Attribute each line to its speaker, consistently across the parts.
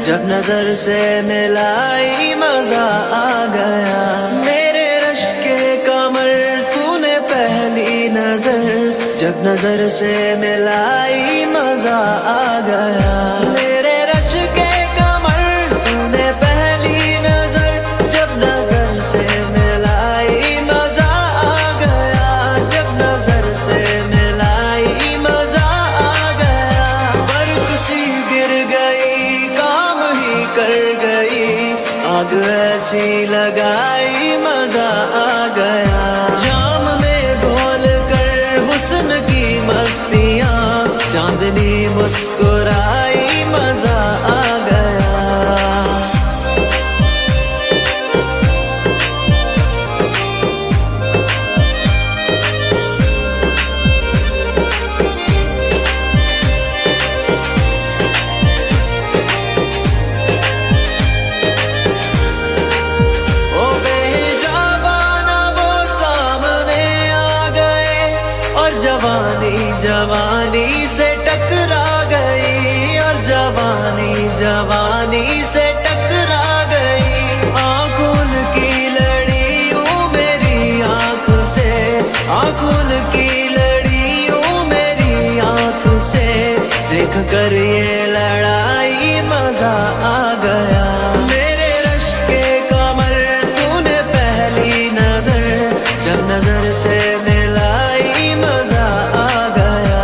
Speaker 1: जब नजर से मिलाई मजा आ गया। मेरे रश के कमर तूने पहली नजर, जब नजर से मिलाई मजा आ गया। मेरे रश के कमर तूने पहली नजर, जब नजर से मिलाई मजा आ गया। जब नजर से मिलाई मजा आ गया। बर्फ सी गिर गई, काम ही कर गई, आग ऐसी लगाई मजा आ गया। जाम में घोल कर हुस्न की मस्तियाँ, चांदनी मुस्कुराई मजा आ गया। ओ बेजाबाना वो सामने आ गए, और जवानी जवानी से टकरा गई, और जवानी जवानी से टकरा गई। आंखों की लड़ियों मेरी आंख से, आंखों की लड़ियों मेरी आंख से, देख कर ये लड़ाई मजा आ गया। मेरे रश के कमर तूने पहली नजर, जब नजर से मिलाई मजा आ गया।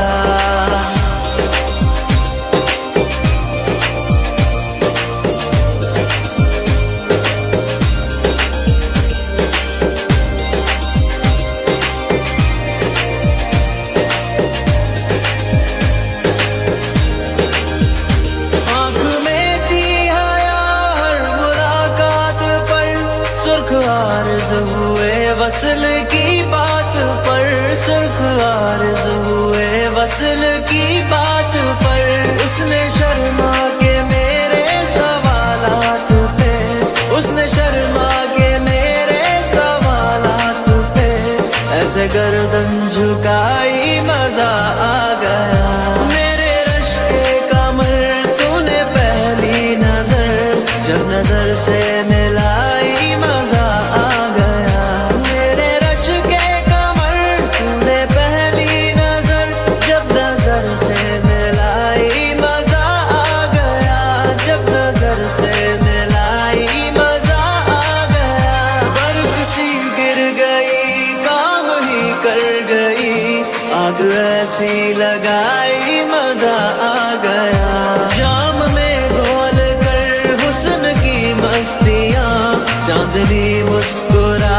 Speaker 1: आँख में थी हया हर मुलाकात पर, सुर्ख आरज़ हुए वसल की बात पर, सुर्ख आरज़ हुए वसल की बात पर। उसने शर्मा के मेरे सवालात पे, उसने शर्मा के मेरे सवालात पे, ऐसे गर्दन झुकाई मजा आ गया। मेरे रश के कमर तूने पहली नजर, जब नजर से मिलाई मजा आ गया। मेरे रश के कमर तूने पहली नजर, जब नजर से मिलाई मजा आ गया। जब नजर से मिलाई मजा आ गया। बर्फ सी गिर गई, काम ही कर गई, आग ऐसी लगाई मजा आ गया। जाम में घोल कर हुस्न की मस्तियाँ, चांदनी मुस्कुरा